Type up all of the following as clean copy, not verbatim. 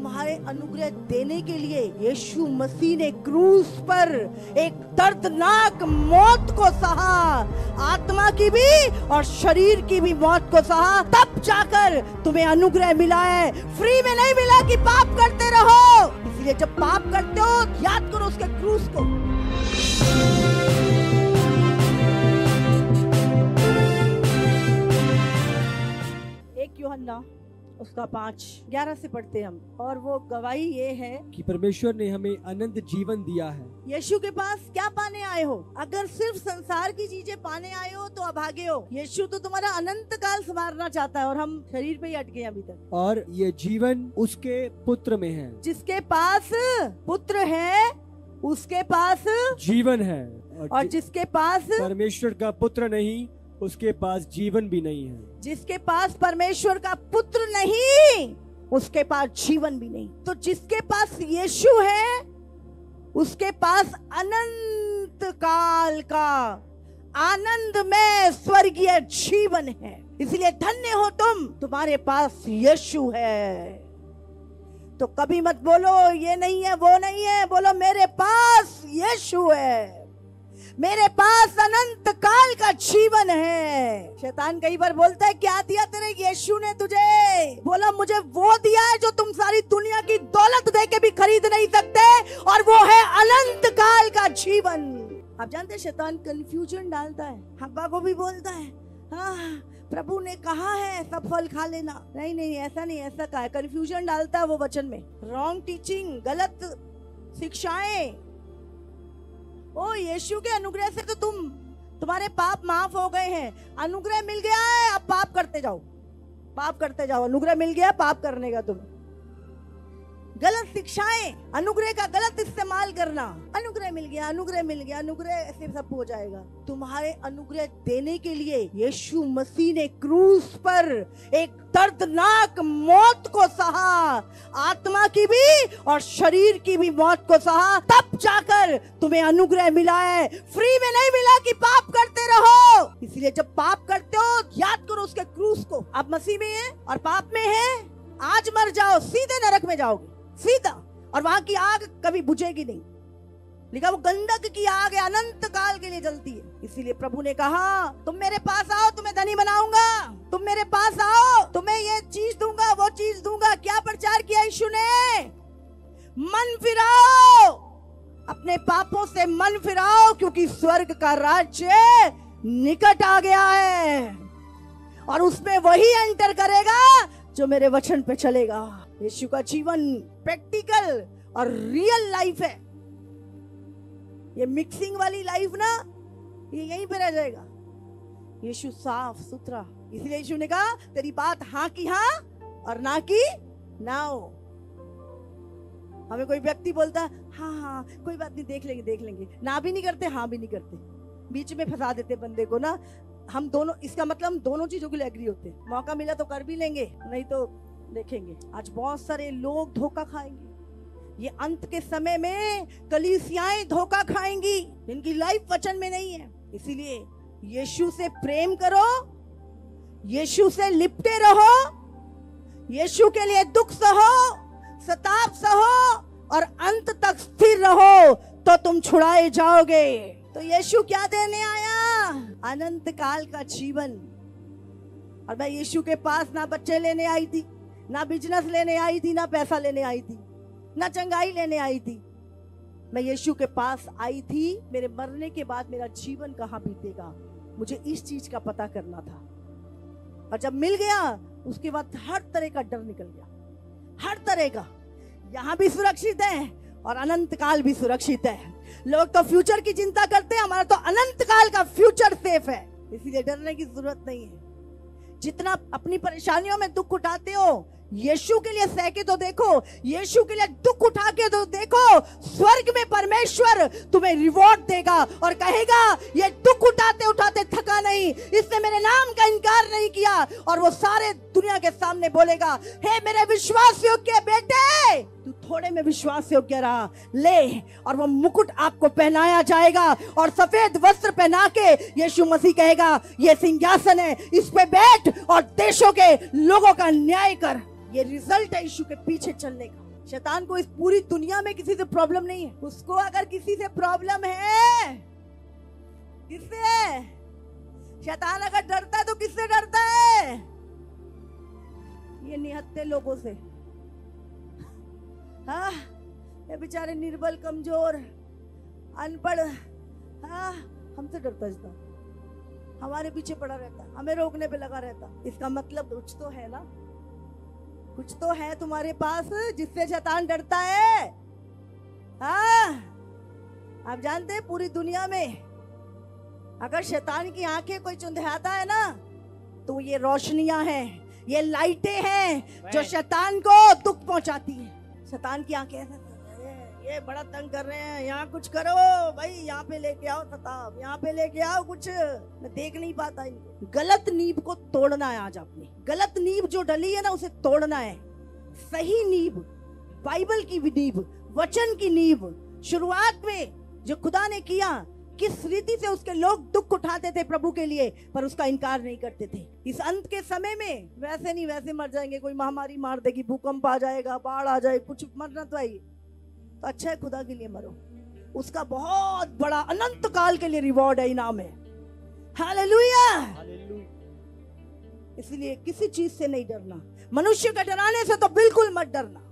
तुम्हारे अनुग्रह देने के लिए यीशु मसीह ने क्रूस पर एक दर्दनाक मौत को सहा, आत्मा की भी और शरीर की भी मौत को सहा, तब जाकर तुम्हें अनुग्रह मिला है। फ्री में नहीं मिला कि पाप करते रहो। इसलिए जब पाप करते हो याद करो उसके क्रूस को। यूहन्ना उसका 5:11 से पढ़ते हैं हम, और वो गवाही ये है कि परमेश्वर ने हमें अनंत जीवन दिया है। यीशु के पास क्या पाने आए हो? अगर सिर्फ संसार की चीजें पाने आए हो तो अभागे हो। यीशु तो तुम्हारा अनंत काल संवारना चाहता है और हम शरीर पे ही अटके अभी तक। और ये जीवन उसके पुत्र में है। जिसके पास पुत्र है उसके पास जीवन है, और जिसके पास परमेश्वर का पुत्र नहीं उसके पास जीवन भी नहीं है। जिसके पास परमेश्वर का पुत्र नहीं उसके पास जीवन भी नहीं। तो जिसके पास यीशु है उसके पास अनंत काल का आनंदमय स्वर्गीय जीवन है। इसलिए धन्य हो तुम, तुम्हारे पास यीशु है। तो कभी मत बोलो ये नहीं है वो नहीं है, बोलो मेरे पास यीशु है, मेरे पास अनंत काल का जीवन है। शैतान कई बार बोलता है क्या दिया तेरे यीशु ने तुझे? बोला मुझे वो दिया है जो तुम सारी दुनिया की दौलत दे के भी खरीद नहीं सकते, और वो है अनंत काल का जीवन। आप जानते हैं शैतान कंफ्यूजन डालता है। हव्वा को भी बोलता है हाँ प्रभु ने कहा है सब फल खा लेना। नहीं नहीं ऐसा नहीं, ऐसा कहा है। कंफ्यूजन डालता है वो वचन में, रॉन्ग टीचिंग, गलत शिक्षाएं। ओ यीशु के अनुग्रह से तो तुम्हारे पाप माफ हो गए हैं। अनुग्रह मिल गया है, अब पाप करते जाओ, पाप करते जाओ। अनुग्रह मिल गया, पाप करने का तुम्हें। गलत शिक्षाएं, अनुग्रह का गलत इस्तेमाल करना। अनुग्रह मिल गया, अनुग्रह मिल गया, अनुग्रह ऐसे सब हो जाएगा। तुम्हारे अनुग्रह देने के लिए यीशु मसीह ने क्रूस पर एक दर्दनाक मौत को सहा, आत्मा की भी और शरीर की भी मौत को सहा, तब जाकर तुम्हें अनुग्रह मिला है। फ्री में नहीं मिला कि पाप करते रहो। इसलिए जब पाप करते हो याद करो उसके क्रूस को। आप मसीह में हैं और पाप में हैं, आज मर जाओ सीधे नरक में जाओगे, सीधा। और वहां की आग कभी बुझेगी नहीं। लिखा वो गंधक की आग है, अनंत काल के लिए जलती है। इसीलिए प्रभु ने कहा तुम मेरे पास आओ, तुम्हें धनी बनाऊंगा। तुम मेरे पास आओ, तुम्हें ये चीज दूंगा, वो चीज दूंगा। क्या प्रचार किया यीशु ने? मन फिराओ, अपने पापों से मन फिराओ, क्योंकि स्वर्ग का राज्य निकट आ गया है। और उसमें वही एंटर करेगा जो मेरे वचन पे चलेगा। यीशु का जीवन प्रैक्टिकल और रियल लाइफ है। ये मिक्सिंग वाली लाइफ ना, ये यहीं पे रह जाएगा। यीशु साफ सुथरा। इसलिए यीशु ने कहा तेरी बात हाँ की हाँ और ना की ना हो। हमें कोई व्यक्ति बोलता हाँ हाँ कोई बात नहीं, देख लेंगे देख लेंगे, ना भी नहीं करते हाँ भी नहीं करते, बीच में फंसा देते बंदे को ना। हम दोनों, इसका मतलब हम दोनों चीजों के लिए एग्री होते हैं। मौका मिला तो कर भी लेंगे, नहीं तो देखेंगे। आज बहुत सारे लोग धोखा खाएंगे। ये अंत के समय में कलीसियाएं धोखा खाएंगी, इनकी लाइफ वचन में नहीं है। इसीलिए यीशु से प्रेम करो, यीशु से लिपटे रहो, यीशु के लिए दुख सहो, सताप सहो और अंत तक स्थिर रहो, तो तुम छुड़ाए जाओगे। तो यीशु क्या देने आया? अनंत काल का जीवन। और मैं यीशु के पास ना बच्चे लेने आई थी, ना बिजनेस लेने आई थी, ना पैसा लेने आई थी, ना चंगाई लेने आई थी। मैं यीशु के पास आई थी, मेरे मरने के बाद मेरा जीवन कहाँ बीतेगा, मुझे इस चीज का पता करना था। और जब मिल गया उसके बाद हर तरह का डर निकल गया, हर तरह का। यहाँ भी सुरक्षित है और अनंत काल भी सुरक्षित है। लोग तो फ्यूचर की चिंता करते हैं, हमारा तो अनंत काल का फ्यूचर सेफ है। इसीलिए डरने की जरूरत नहीं है। जितना अपनी परेशानियों में दुख उठाते हो, यीशु के लिए सह के तो देखो, यीशु के लिए दुख उठा के तो देखो। स्वर्ग में परमेश्वर तुम्हें रिवॉर्ड देगा और कहेगा ये दुख उठाते उठाते थका नहीं, इसने मेरे नाम का इनकार नहीं किया। और वो सारे दुनिया के सामने बोलेगा, हे मेरे विश्वास योग्य बेटे, तू थोड़े में विश्वास योग्य रहा, ले। और वो मुकुट आपको पहनाया जाएगा और सफेद वस्त्र पहना के यीशु मसीह कहेगा ये सिंहासन है, इस पे बैठ और देशों के लोगों का न्याय कर। ये रिजल्ट है यीशु के पीछे चलने का। शैतान को इस पूरी दुनिया में किसी से प्रॉब्लम नहीं है। उसको अगर किसी से प्रॉब्लम है, किससे है? शैतान अगर डरता है तो किससे डरता है? ये निहत्थे लोगों से। हाँ, ये बेचारे निर्बल, कमजोर, अनपढ़, हाँ, हमसे डरता है। हमारे पीछे पड़ा रहता, हमें रोकने पे लगा रहता। इसका मतलब कुछ तो है ना, कुछ तो है तुम्हारे पास जिससे शैतान डरता है। हाँ, आप जानते हैं पूरी दुनिया में अगर शैतान की आंखें कोई चुंधियाता है ना, तो ये रोशनियां हैं, ये लाइटें हैं जो शैतान को दुख पहुंचाती हैं। शैतान की आंखें ऐसे, ये बड़ा तंग कर रहे हैं, यहाँ कुछ करो भाई, यहाँ पे लेके आओ खताब, यहाँ पे लेके आओ कुछ, मैं देख नहीं पाता इनको। गलत नींव को तोड़ना है आज आपने। गलत नींव जो डली है ना, उसे तोड़ना है। सही नींव, बाइबल की नींव, वचन की नींव, शुरुआत में जो खुदा ने किया, किस रीति से उसके लोग दुख उठाते थे प्रभु के लिए, पर उसका इनकार नहीं करते थे। इस अंत के समय में वैसे नहीं वैसे मर जाएंगे, कोई महामारी मार देगी, भूकंप आ जाएगा, बाढ़ आ जाए, कुछ मरना तो आई, तो अच्छा है खुदा के लिए मरो, उसका बहुत बड़ा अनंत काल के लिए रिवॉर्ड है, इनाम है। हालेलुया। इसलिए किसी चीज से नहीं डरना। मनुष्य के डराने से तो बिल्कुल मत डरना।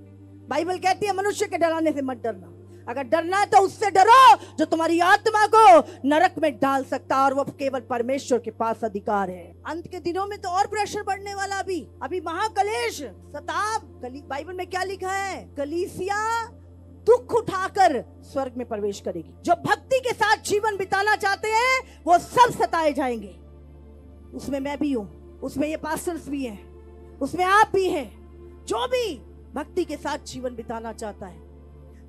बाइबल कहती है मनुष्य के डराने से मत डरना। अगर डरना है तो उससे डरो जो तुम्हारी आत्मा को नरक में डाल सकता है, और वो केवल परमेश्वर के पास अधिकार है। अंत के दिनों में तो और प्रेशर बढ़ने वाला। अभी महाकलेश, सताब। बाइबल में क्या लिखा है? कलीसिया दुख उठाकर स्वर्ग में प्रवेश करेगी। जो भक्ति के साथ जीवन बिताना चाहते हैं वो सब सताए जाएंगे। उसमें मैं भी हूं, उसमें ये पास्टर्स भी हैं, उसमें आप भी हैं। जो भी भक्ति के साथ जीवन बिताना चाहता है,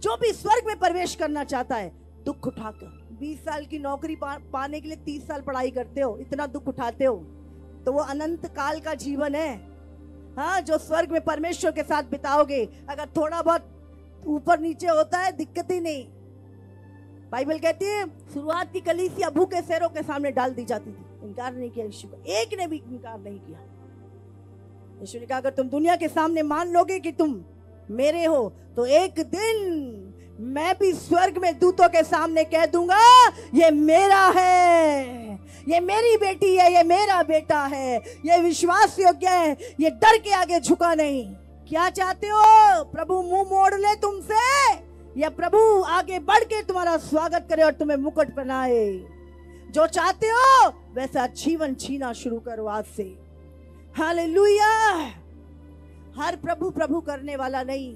जो भी स्वर्ग में प्रवेश करना चाहता है, दुख उठाकर 20 साल की नौकरी पाने के लिए 30 साल पढ़ाई करते हो, इतना दुख उठाते हो, तो वो अनंत काल का जीवन है। हाँ, जो स्वर्ग में परमेश्वर के साथ बिताओगे। अगर थोड़ा बहुत ऊपर नीचे होता है, दिक्कत ही नहीं। बाइबल कहती है शुरुआत की कलीसिया भूखे शेरों के सामने डाल दी जाती थी। इनकार नहीं किया यीशु का, एक ने भी इनकार नहीं किया। यीशु ने कहा अगर तुम दुनिया के सामने मान लोगे कि तुम मेरे हो, तो एक दिन मैं भी स्वर्ग में दूतों के सामने कह दूंगा ये मेरा है, ये मेरी बेटी है, ये मेरा बेटा है, ये विश्वास योग्य है, ये डर के आगे झुका नहीं। क्या चाहते हो? प्रभु मुंह मोड़ ले तुमसे, या प्रभु आगे बढ़ के तुम्हारा स्वागत करे और तुम्हें मुकुट पहनाए? जो चाहते हो वैसा जीवन जीना शुरू करो आज से। हालेलुया। हर प्रभु प्रभु करने वाला नहीं,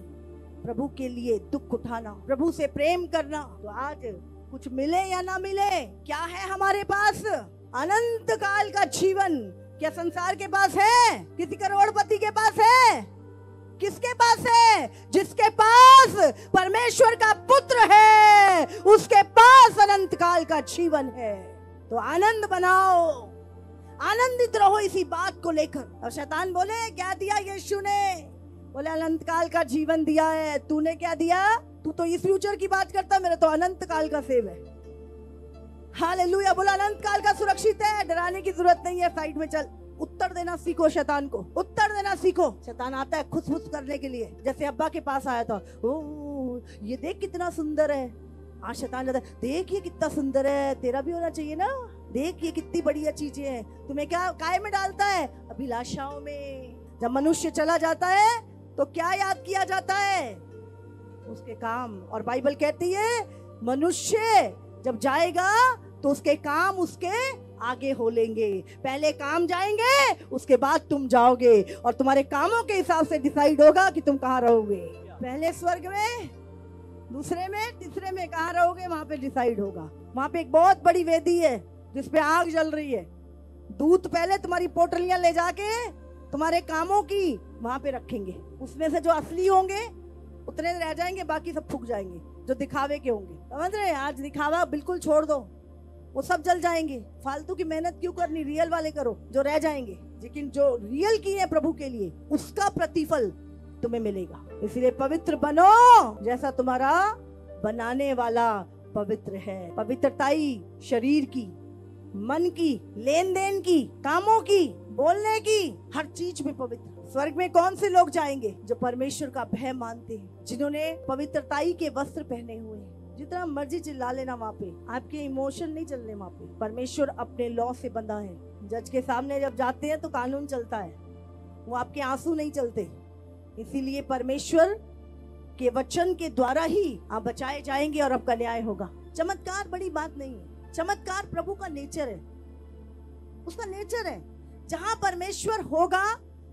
प्रभु के लिए दुख उठाना, प्रभु से प्रेम करना। तो आज कुछ मिले या ना मिले, क्या है हमारे पास? अनंत काल का जीवन। क्या संसार के पास है? किसी करोड़पति के पास है? किसके पास है? जिसके पास परमेश्वर का पुत्र है, उसके पास अनंत काल का जीवन है। तो आनंद बनाओ, आनंदित रहो इसी बात को लेकर। और शैतान बोले क्या दिया यीशु ने? बोले अनंत काल का जीवन दिया है। तूने क्या दिया? तू तो इस फ्यूचर की बात करता, मेरा तो अनंत काल का सेव है। हालेलुया। बोला अनंत काल का सुरक्षित है, डराने की जरूरत नहीं है, साइड में चल। उत्तर देना सीखो शैतान को, उत्तर देना सीखो। शैतान आता है खुश करने के लिए, जैसे अब्बा के पास आया था, ओ ये देख कितना सुंदर है। आज शैतान जाता है, देख ये कितना सुंदर है, तेरा भी होना चाहिए ना, देख ये कितनी बढ़िया चीजें हैं। तुम्हें क्या काय में डालता है? अभिलाषाओं में। जब मनुष्य चला जाता है तो क्या याद किया जाता है? उसके काम। और बाइबल कहती है मनुष्य जब जाएगा तो उसके काम उसके आगे हो लेंगे। पहले काम जाएंगे, उसके बाद तुम जाओगे, और तुम्हारे कामों के हिसाब से डिसाइड होगा कि तुम कहाँ रहोगे। पहले स्वर्ग में, दूसरे में, तीसरे में कहाँ रहोगे, वहां पे डिसाइड होगा। वहां पे एक बहुत बड़ी वेदी है जिसपे आग जल रही है। दूत पहले तुम्हारी पोटलियां ले जाके तुम्हारे कामों की वहां पे रखेंगे। उसमें से जो असली होंगे उतने रह जाएंगे, बाकी सब फूक जाएंगे जो दिखावे के होंगे। समझ रहे? आज दिखावा बिल्कुल छोड़ दो, वो सब जल जाएंगे। फालतू की मेहनत क्यों करनी, रियल वाले करो जो रह जाएंगे। लेकिन जो रियल की है प्रभु के लिए, उसका प्रतिफल तुम्हें मिलेगा। इसलिए पवित्र बनो जैसा तुम्हारा बनाने वाला पवित्र है। पवित्रताई शरीर की, मन की, लेन देन की, कामों की, बोलने की, हर चीज में पवित्र। स्वर्ग में कौन से लोग जाएंगे? जो परमेश्वर का भय मानते हैं, जिन्होंने पवित्रताई के वस्त्र पहने हुए हैं। जितना मर्जी चिल्ला लेना वहाँ पे, आपके इमोशन नहीं चलने वहाँ पे। परमेश्वर अपने लॉ से बंधा है। जज के सामने जब जाते हैं तो कानून चलता है, वो आपके आंसू नहीं चलते। इसीलिए परमेश्वर के वचन के द्वारा ही आप बचाए जाएंगे और आपका न्याय होगा। चमत्कार बड़ी बात नहीं है, चमत्कार प्रभु का नेचर है, उसका नेचर है। जहां परमेश्वर होगा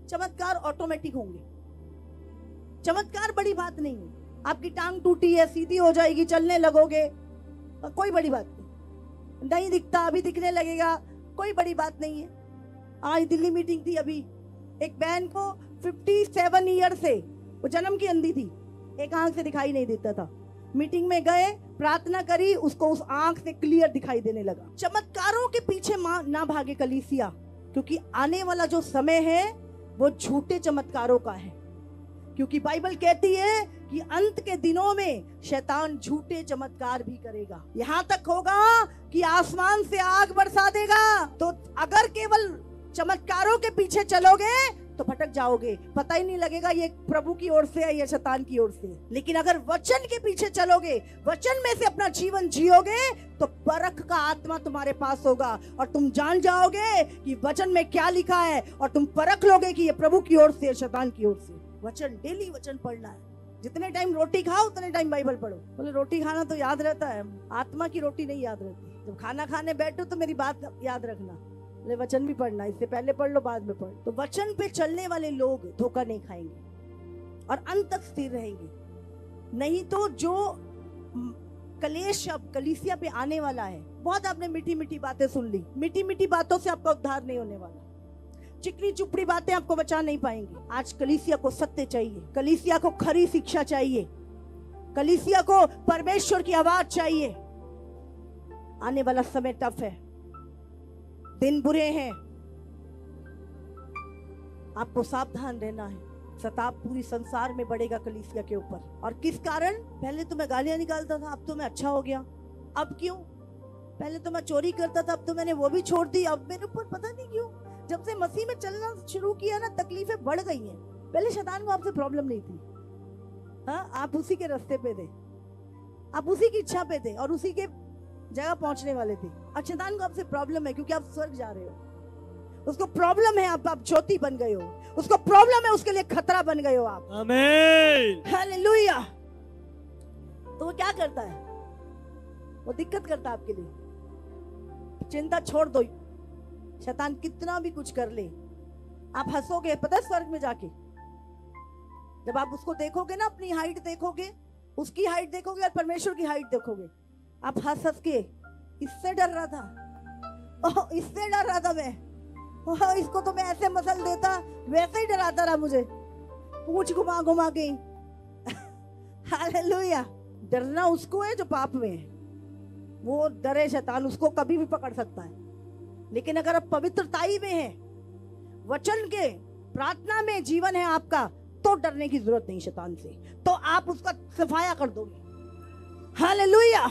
चमत्कार ऑटोमेटिक होंगे। चमत्कार बड़ी बात नहीं है। आपकी टांग टूटी है, सीधी हो जाएगी, चलने लगोगे, कोई बड़ी बात नहीं। नहीं दिखता, अभी दिखने लगेगा, कोई बड़ी बात नहीं है। आज दिल्ली मीटिंग थी, अभी एक बहन को 57 ईयर से वो जन्म की अंधी थी, एक आंख से दिखाई नहीं देता था। मीटिंग में गए, प्रार्थना करी, उसको उस आंख से क्लियर दिखाई देने लगा। चमत्कारों के पीछे ना भागे कलीसिया, क्योंकि आने वाला जो समय है वो झूठे चमत्कारों का है। क्योंकि बाइबल कहती है कि अंत के दिनों में शैतान झूठे चमत्कार भी करेगा। यहाँ तक होगा कि आसमान से आग बरसा देगा। तो अगर केवल चमत्कारों के पीछे चलोगे तो भटक जाओगे, पता ही नहीं लगेगा ये प्रभु की ओर से है या शैतान की ओर से। लेकिन अगर वचन के पीछे चलोगे, वचन में से अपना जीवन जियोगे, तो परख का आत्मा तुम्हारे पास होगा और तुम जान जाओगे कि वचन में क्या लिखा है, और तुम परख लोगे कि ये प्रभु की ओर से, शैतान की ओर से। वचन, डेली वचन पढ़ना है। जितने टाइम रोटी खाओ उतने टाइम बाइबल पढ़ो। बोले रोटी खाना तो याद रहता है, आत्मा की रोटी नहीं याद रहती। जब खाना खाने बैठो तो मेरी बात याद रखना, बोले वचन भी पढ़ना, इससे पहले पढ़ लो बाद में पढ़। तो वचन पे चलने वाले लोग धोखा नहीं खाएंगे और अंत तक स्थिर रहेंगे। नहीं तो जो कलेश अब कलीसिया पे आने वाला है, बहुत आपने मीठी मीठी बातें सुन ली, मीठी मीठी बातों से आपका उद्धार नहीं होने वाला। चिकनी चुपड़ी बातें आपको बचा नहीं पाएंगी। आज कलीसिया को सत्य चाहिए, कलीसिया को खरी शिक्षा चाहिए, कलीसिया को परमेश्वर की आवाज चाहिए। आने वाला समय टफ है, दिन बुरे हैं, आपको सावधान रहना है। सताप पूरी संसार में बढ़ेगा कलीसिया के ऊपर। और किस कारण? पहले तो मैं गालियां निकालता था, अब तो मैं अच्छा हो गया। अब क्यों? पहले तो मैं चोरी करता था, अब तो मैंने वो भी छोड़ दी। अब मेरे ऊपर पता नहीं क्यों, जब से मसीह में चलना शुरू किया ना, तकलीफें बढ़ गई हैं। पहले शैतान को आपसे प्रॉब्लम नहीं थी, हाँ, आप उसी के रास्ते पे थे, आप उसी की इच्छा पे थे और उसी के जगह पहुंचने वाले थे। और शैतान को आपसे प्रॉब्लम है क्योंकि आप स्वर्ग जा रहे हो। उसको प्रॉब्लम है आप ज्योति बन गए हो, उसको प्रॉब्लम है, उसके लिए खतरा बन गए हो आप। आमीन, हालेलुया। तो वो क्या करता है? वो दिक्कत करता है आपके लिए। चिंता छोड़ दो, शैतान कितना भी कुछ कर ले, आप हंसोगे, पता है, स्वर्ग में जाके जब आप उसको देखोगे ना, अपनी हाइट देखोगे, उसकी हाइट देखोगे और परमेश्वर की हाइट देखोगे, आप हंस हंस के, इससे डर रहा था, ओह इससे डर रहा था मैं, ओह इसको तो मैं ऐसे मसल देता, वैसे ही डराता रहा मुझे, पूंछ घुमा घुमा के। हालेलुया। डरना उसको है जो पाप में है, वो डरे शैतान, उसको कभी भी पकड़ सकता है। लेकिन अगर आप पवित्रताई में हैं, वचन के, प्रार्थना में जीवन है आपका, तो डरने की जरूरत नहीं शैतान से, तो आप उसका सफाया कर दोगे। हालेलुया।